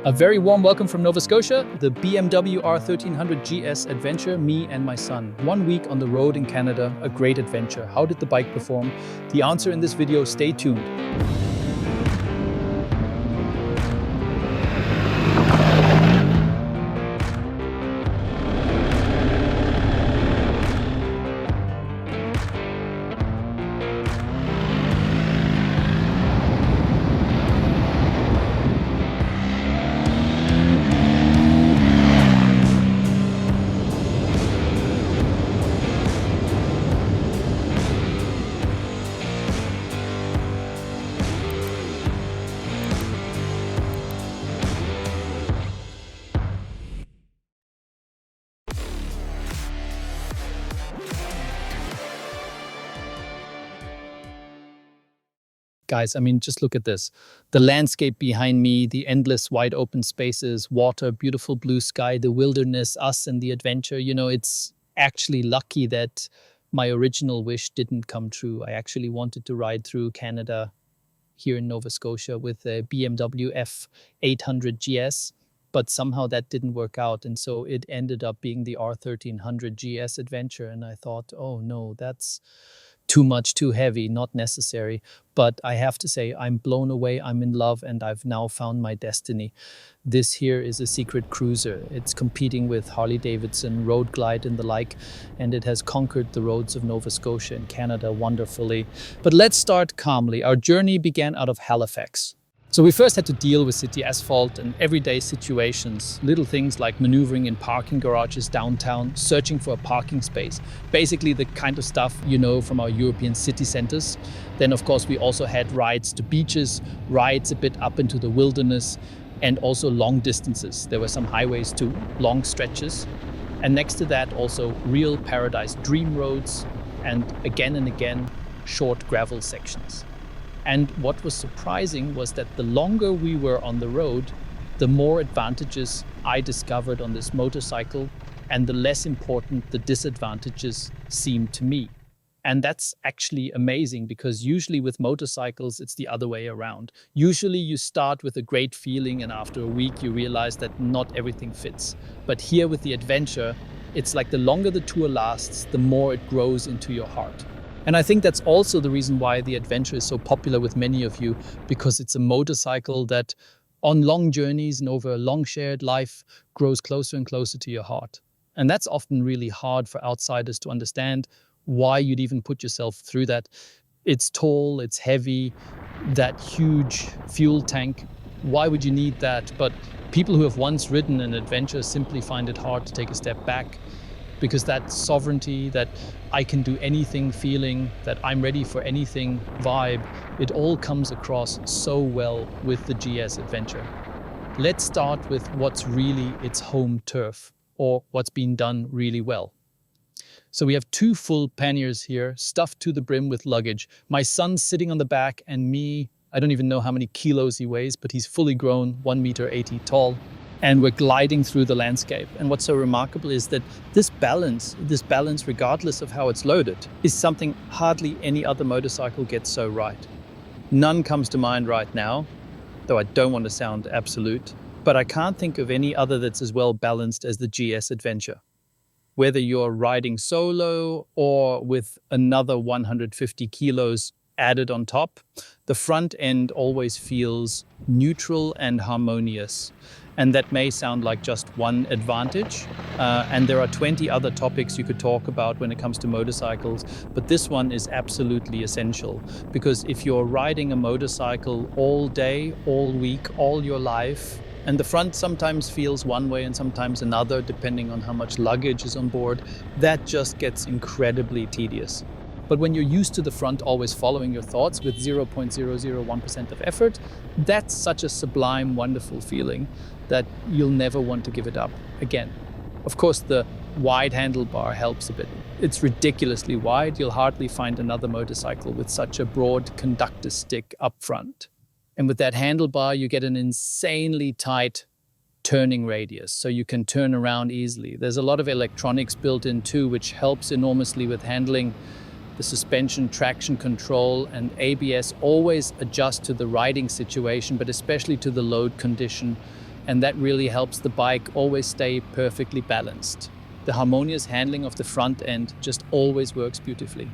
A very warm welcome from Nova Scotia, the BMW R1300GS adventure, me and my son. 1 week on the road in Canada, a great adventure. How did the bike perform? The answer in this video, stay tuned. Guys, I mean, just look at this. The landscape behind me, the endless wide open spaces, water, beautiful blue sky, the wilderness, us and the adventure. You know, it's actually lucky that my original wish didn't come true. I actually wanted to ride through Canada here in Nova Scotia with a BMW R1300GS, but somehow that didn't work out. And so it ended up being the R1300GS adventure. And I thought, oh no, that's too much, too heavy, not necessary. But I have to say, I'm blown away, I'm in love, and I've now found my destiny. This here is a secret cruiser. It's competing with Harley-Davidson, Road Glide and the like, and it has conquered the roads of Nova Scotia and Canada wonderfully. But let's start calmly. Our journey began out of Halifax. So we first had to deal with city asphalt and everyday situations, little things like maneuvering in parking garages downtown, searching for a parking space, basically the kind of stuff you know from our European city centers. Then of course we also had rides to beaches, rides a bit up into the wilderness, and also long distances. There were some highways too, long stretches. And next to that also real paradise dream roads, and again, short gravel sections. And what was surprising was that the longer we were on the road, the more advantages I discovered on this motorcycle, and the less important the disadvantages seemed to me. And that's actually amazing, because usually with motorcycles, it's the other way around. Usually you start with a great feeling and after a week you realize that not everything fits. But here with the adventure, it's like the longer the tour lasts, the more it grows into your heart. And I think that's also the reason why the adventure is so popular with many of you, because it's a motorcycle that on long journeys and over a long shared life grows closer and closer to your heart. And that's often really hard for outsiders to understand why you'd even put yourself through that. It's tall, it's heavy, that huge fuel tank. Why would you need that? But people who have once ridden an adventure simply find it hard to take a step back, because that sovereignty, that I can do anything feeling, that I'm ready for anything vibe, it all comes across so well with the GS adventure. Let's start with what's really its home turf, or what's been done really well. So we have 2 full panniers here, stuffed to the brim with luggage. My son's sitting on the back, and me, I don't even know how many kilos he weighs, but he's fully grown, 1.80 meters tall. And we're gliding through the landscape. And what's so remarkable is that this balance, regardless of how it's loaded, is something hardly any other motorcycle gets so right. None comes to mind right now, though I don't want to sound absolute, but I can't think of any other that's as well balanced as the GS Adventure. Whether you're riding solo or with another 150 kilos added on top, the front end always feels neutral and harmonious. And that may sound like just one advantage. And there are 20 other topics you could talk about when it comes to motorcycles, but this one is absolutely essential. Because if you're riding a motorcycle all day, all week, all your life, and the front sometimes feels one way and sometimes another, depending on how much luggage is on board, that just gets incredibly tedious. But when you're used to the front always following your thoughts with 0.001% of effort, that's such a sublime, wonderful feeling that you'll never want to give it up again. Of course, the wide handlebar helps a bit. It's ridiculously wide. You'll hardly find another motorcycle with such a broad conductor stick up front. And with that handlebar, you get an insanely tight turning radius, so you can turn around easily. There's a lot of electronics built in too, which helps enormously with handling. The suspension, traction control, and ABS always adjust to the riding situation, but especially to the load condition. and that really helps the bike always stay perfectly balanced. The harmonious handling of the front end just always works beautifully.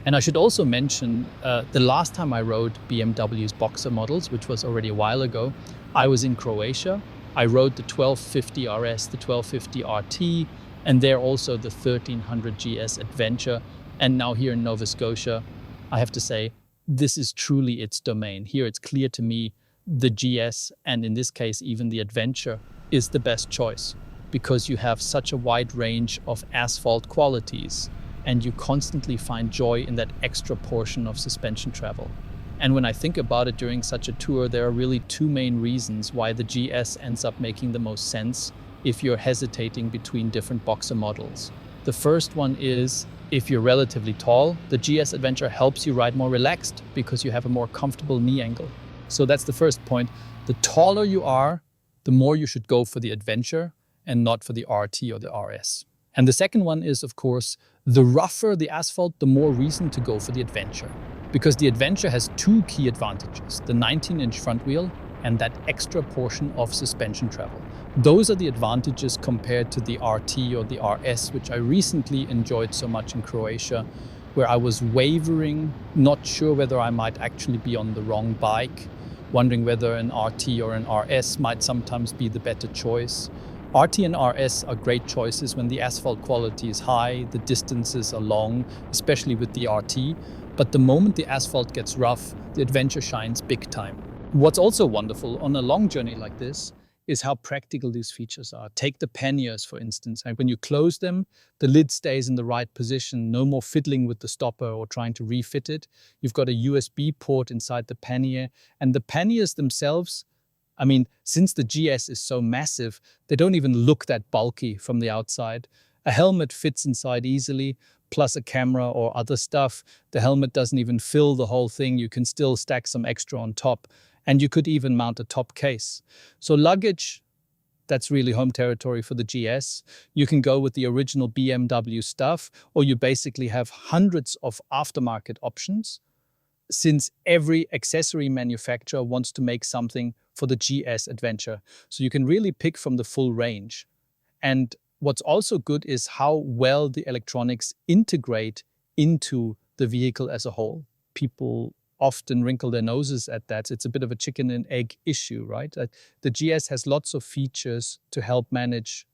And I should also mention, the last time I rode BMW's Boxer models, which was already a while ago, I was in Croatia. I rode the 1250 RS, the 1250 RT, and there also the 1300GS Adventure. And now here in Nova Scotia, I have to say, this is truly its domain. Here it's clear to me the GS, and in this case even the Adventure, is the best choice because you have such a wide range of asphalt qualities and you constantly find joy in that extra portion of suspension travel. And when I think about it during such a tour, there are really two main reasons why the GS ends up making the most sense if you're hesitating between different Boxer models. The first one is, if you're relatively tall, the GS Adventure helps you ride more relaxed because you have a more comfortable knee angle. So that's the first point. The taller you are, the more you should go for the Adventure and not for the RT or the RS. And the second one is, of course, the rougher the asphalt, the more reason to go for the Adventure. Because the Adventure has two key advantages, the 19-inch front wheel and that extra portion of suspension travel. Those are the advantages compared to the RT or the RS, which I recently enjoyed so much in Croatia, where I was wavering, not sure whether I might actually be on the wrong bike, wondering whether an RT or an RS might sometimes be the better choice. RT and RS are great choices when the asphalt quality is high, the distances are long, especially with the RT, but the moment the asphalt gets rough, the Adventure shines big time. What's also wonderful on a long journey like this is how practical these features are. Take the panniers, for instance, and when you close them, the lid stays in the right position, no more fiddling with the stopper or trying to refit it. You've got a USB port inside the pannier, and the panniers themselves, I mean, since the GS is so massive, they don't even look that bulky from the outside. A helmet fits inside easily, plus a camera or other stuff. The helmet doesn't even fill the whole thing. You can still stack some extra on top, and you could even mount a top case. So luggage, that's really home territory for the GS. You can go with the original BMW stuff, or you basically have hundreds of aftermarket options, since every accessory manufacturer wants to make something for the GS Adventure. So you can really pick from the full range. And what's also good is how well the electronics integrate into the vehicle as a whole. People often wrinkle their noses at that. It's a bit of a chicken and egg issue, right? The GS has lots of features to help manage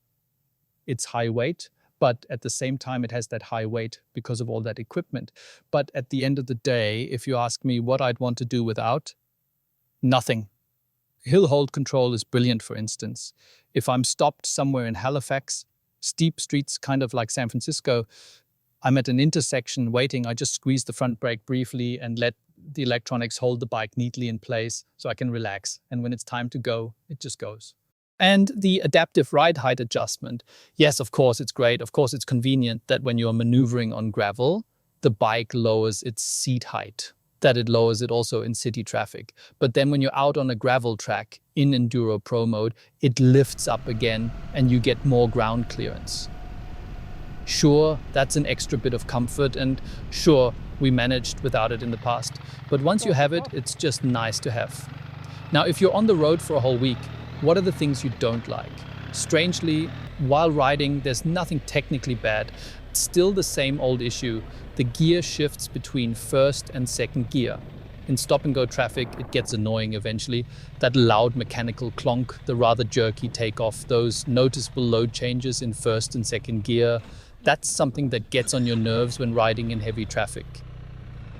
its high weight, but at the same time, it has that high weight because of all that equipment. But at the end of the day, if you ask me what I'd want to do without, nothing. Hill hold control is brilliant, for instance. If I'm stopped somewhere in Halifax, steep streets, kind of like San Francisco, I'm at an intersection waiting, I just squeeze the front brake briefly and let the electronics hold the bike neatly in place so I can relax. And when it's time to go, it just goes. And the adaptive ride height adjustment. Yes, of course, it's great. Of course, it's convenient that when you're maneuvering on gravel, the bike lowers its seat height, that it lowers it also in city traffic. But then when you're out on a gravel track in Enduro Pro mode, it lifts up again and you get more ground clearance. Sure, that's an extra bit of comfort, and sure, we managed without it in the past. But once you have it, it's just nice to have. Now, if you're on the road for a whole week, what are the things you don't like? Strangely, while riding, there's nothing technically bad. It's still the same old issue. The gear shifts between first and second gear. In stop-and-go traffic, it gets annoying eventually. That loud mechanical clonk, the rather jerky takeoff, those noticeable load changes in first and second gear, that's something that gets on your nerves when riding in heavy traffic.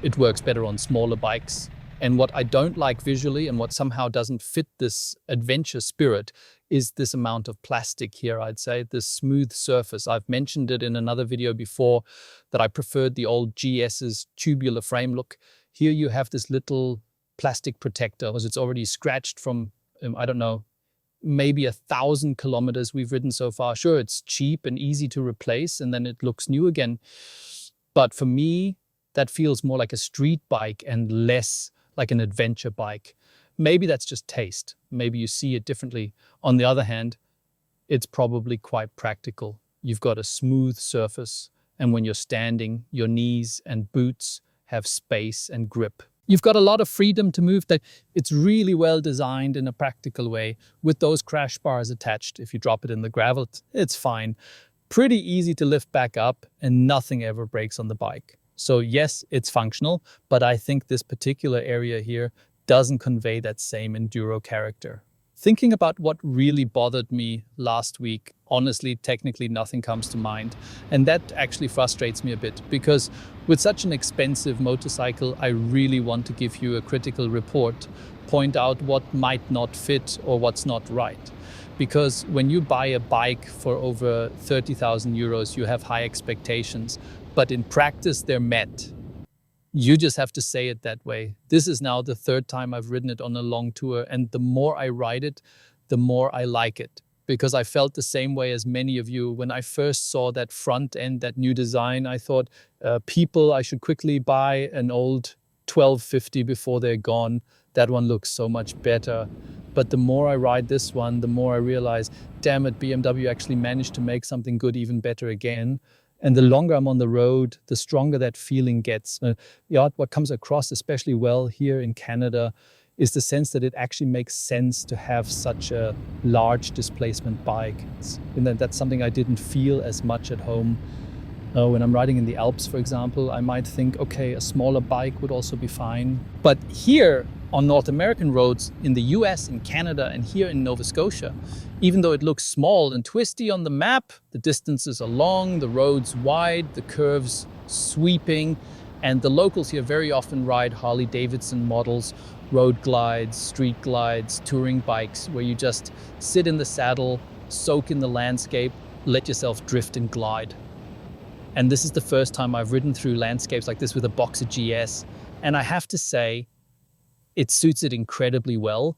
It works better on smaller bikes. And what I don't like visually and what somehow doesn't fit this adventure spirit is this amount of plastic here, I'd say, this smooth surface. I've mentioned it in another video before that I preferred the old GS's tubular frame look. Here you have this little plastic protector because it's already scratched from, I don't know, maybe 1,000 kilometers we've ridden so far. Sure, it's cheap and easy to replace and then it looks new again. But for me, that feels more like a street bike and less like an adventure bike. Maybe that's just taste. Maybe you see it differently. On the other hand, it's probably quite practical. You've got a smooth surface, and when you're standing, your knees and boots have space and grip. You've got a lot of freedom to move. That it's really well designed in a practical way with those crash bars attached. If you drop it in the gravel, it's fine. Pretty easy to lift back up and nothing ever breaks on the bike. So yes, it's functional, but I think this particular area here doesn't convey that same enduro character. Thinking about what really bothered me last week, honestly, technically nothing comes to mind. And that actually frustrates me a bit because with such an expensive motorcycle, I really want to give you a critical report, point out what might not fit or what's not right. Because when you buy a bike for over 30,000 euros, you have high expectations, but in practice, they're met. You just have to say it that way. This is now the third time I've ridden it on a long tour, and the more I ride it, the more I like it. Because I felt the same way as many of you. When I first saw that front end, that new design, I thought, I should quickly buy an old 1250 before they're gone. That one looks so much better. But the more I ride this one, the more I realize, damn it, BMW actually managed to make something good even better again. And the longer I'm on the road, the stronger that feeling gets. What comes across especially well here in Canada is the sense that it actually makes sense to have such a large displacement bike. And that's something I didn't feel as much at home. When I'm riding in the Alps, for example, I might think, okay, a smaller bike would also be fine. But here on North American roads, in the US, in Canada, and here in Nova Scotia, even though it looks small and twisty on the map, the distances are long, the roads wide, the curves sweeping, and the locals here very often ride Harley-Davidson models, road glides, street glides, touring bikes, where you just sit in the saddle, soak in the landscape, let yourself drift and glide. And this is the first time I've ridden through landscapes like this with a Boxer GS. And I have to say, it suits it incredibly well.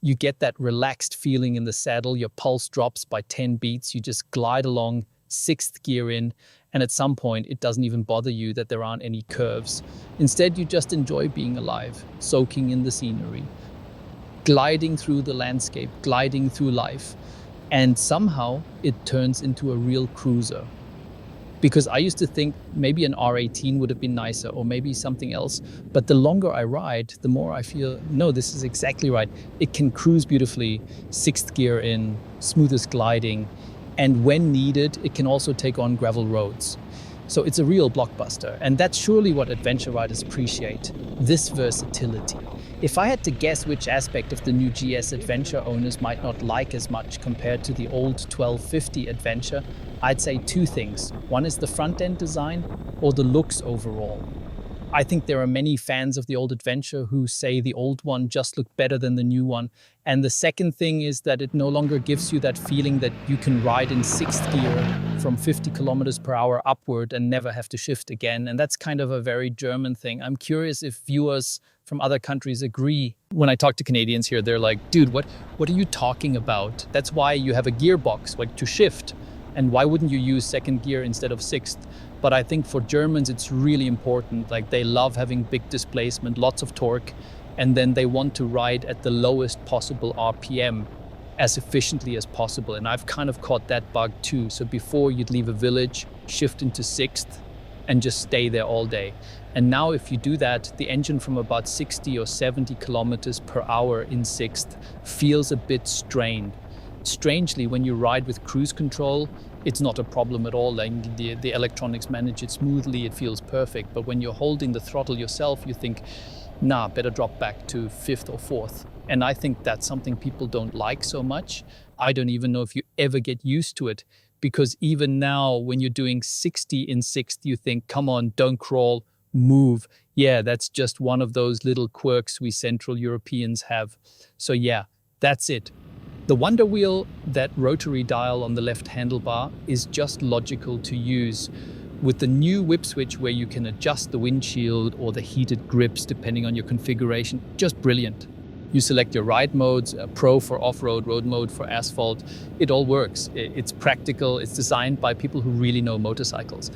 You get that relaxed feeling in the saddle. Your pulse drops by 10 beats. You just glide along, sixth gear in. And at some point, it doesn't even bother you that there aren't any curves. Instead, you just enjoy being alive, soaking in the scenery, gliding through the landscape, gliding through life. And somehow it turns into a real cruiser. Because I used to think maybe an R18 would have been nicer or maybe something else. But the longer I ride, the more I feel, no, this is exactly right. It can cruise beautifully, sixth gear in, smoothest gliding. And when needed, it can also take on gravel roads. So it's a real blockbuster. And that's surely what adventure riders appreciate, this versatility. If I had to guess which aspect of the new GS Adventure owners might not like as much compared to the old 1250 Adventure, I'd say two things. One is the front-end design or the looks overall. I think there are many fans of the old Adventure who say the old one just looked better than the new one. And the second thing is that it no longer gives you that feeling that you can ride in sixth gear from 50 kilometers per hour upward and never have to shift again. And that's kind of a very German thing. I'm curious if viewers from other countries agree. When I talk to Canadians here, they're like, dude, what are you talking about? That's why you have a gearbox, like to shift. And why wouldn't you use second gear instead of sixth? But I think for Germans, it's really important. Like they love having big displacement, lots of torque, and then they want to ride at the lowest possible RPM as efficiently as possible. And I've kind of caught that bug too. So before you'd leave a village, shift into sixth and just stay there all day. And now if you do that, the engine from about 60 or 70 kilometers per hour in sixth feels a bit strained. Strangely, when you ride with cruise control, it's not a problem at all. Like the electronics manage it smoothly, it feels perfect. But when you're holding the throttle yourself, you think, nah, better drop back to fifth or fourth. And I think that's something people don't like so much. I don't even know if you ever get used to it, because even now when you're doing 60 in sixth, you think, come on, don't crawl, move. Yeah, that's just one of those little quirks we Central Europeans have. So yeah, that's it. The Wonder Wheel, that rotary dial on the left handlebar, is just logical to use. With the new whip switch where you can adjust the windshield or the heated grips depending on your configuration, just brilliant. You select your ride modes, Pro for off-road, road mode for asphalt. It all works. It's practical. It's designed by people who really know motorcycles.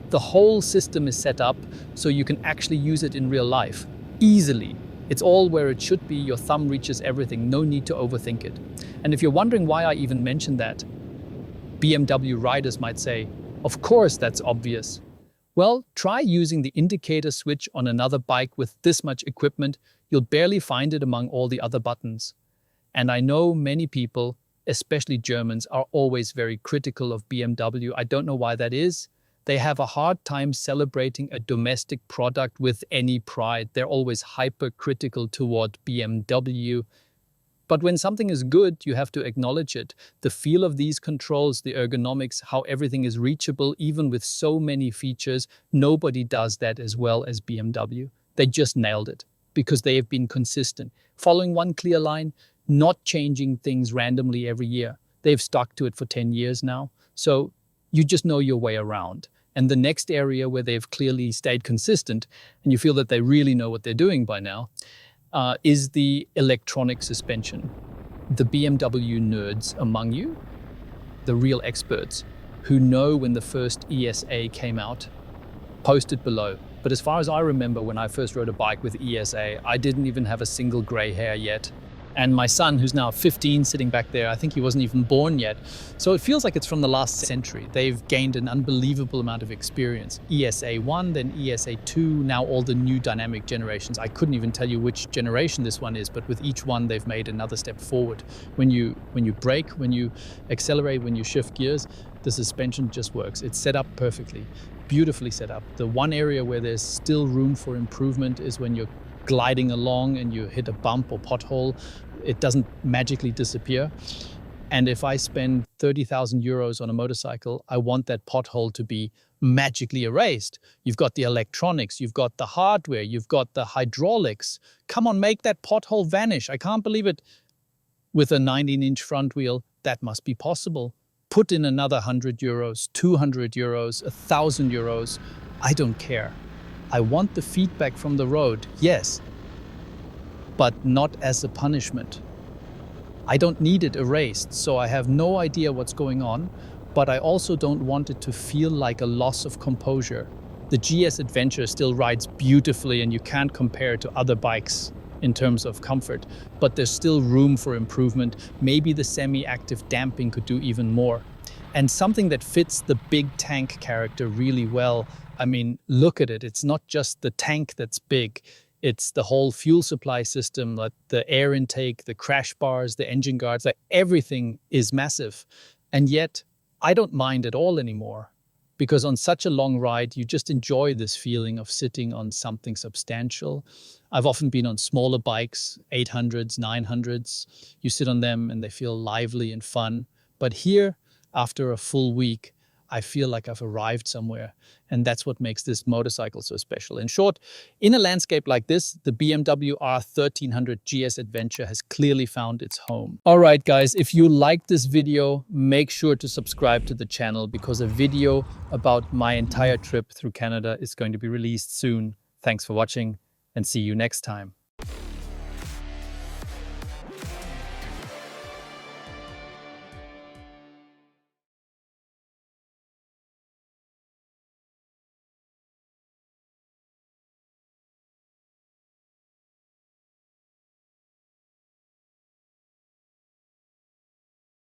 The whole system is set up so you can actually use it in real life, easily. It's all where it should be. Your thumb reaches everything. No need to overthink it. And if you're wondering why I even mentioned that, BMW riders might say, of course that's obvious. Well, try using the indicator switch on another bike with this much equipment. You'll barely find it among all the other buttons. And I know many people, especially Germans, are always very critical of BMW. I don't know why that is. They have a hard time celebrating a domestic product with any pride. They're always hypercritical toward BMW. But when something is good, you have to acknowledge it. The feel of these controls, the ergonomics, how everything is reachable, even with so many features, nobody does that as well as BMW. They just nailed it because they have been consistent, following one clear line, not changing things randomly every year. They've stuck to it for 10 years now. So you just know your way around. And the next area where they've clearly stayed consistent, and you feel that they really know what they're doing by now, is the electronic suspension. The BMW nerds among you, the real experts who know when the first ESA came out, post it below. But as far as I remember, when I first rode a bike with ESA, I didn't even have a single gray hair yet. And my son, who's now 15, sitting back there, I think he wasn't even born yet. So it feels like it's from the last century. They've gained an unbelievable amount of experience. ESA 1, then ESA 2, now all the new dynamic generations. I couldn't even tell you which generation this one is, but with each one, they've made another step forward. When you brake, when you accelerate, when you shift gears, the suspension just works. It's set up perfectly, beautifully set up. The one area where there's still room for improvement is when you're gliding along and you hit a bump or pothole. It doesn't magically disappear. And if I spend 30,000 euros on a motorcycle, I want that pothole to be magically erased. You've got the electronics, you've got the hardware, you've got the hydraulics. Come on, make that pothole vanish. I can't believe it. With a 19-inch front wheel, that must be possible. Put in another 100 euros, 200 euros, 1,000 euros. I don't care. I want the feedback from the road, yes, but not as a punishment. I don't need it erased, so I have no idea what's going on, but I also don't want it to feel like a loss of composure. The GS Adventure still rides beautifully and you can't compare it to other bikes in terms of comfort, but there's still room for improvement. Maybe the semi-active damping could do even more. And something that fits the big tank character really well. I mean, look at it. It's not just the tank that's big. It's the whole fuel supply system, like the air intake, the crash bars, the engine guards, like everything is massive. And yet, I don't mind at all anymore. Because on such a long ride, you just enjoy this feeling of sitting on something substantial. I've often been on smaller bikes, 800s, 900s. You sit on them and they feel lively and fun. But here, after a full week, I feel like I've arrived somewhere. And that's what makes this motorcycle so special. In short, in a landscape like this, the BMW R1300GS Adventure has clearly found its home. All right, guys, if you liked this video, make sure to subscribe to the channel because a video about my entire trip through Canada is going to be released soon. Thanks for watching and see you next time.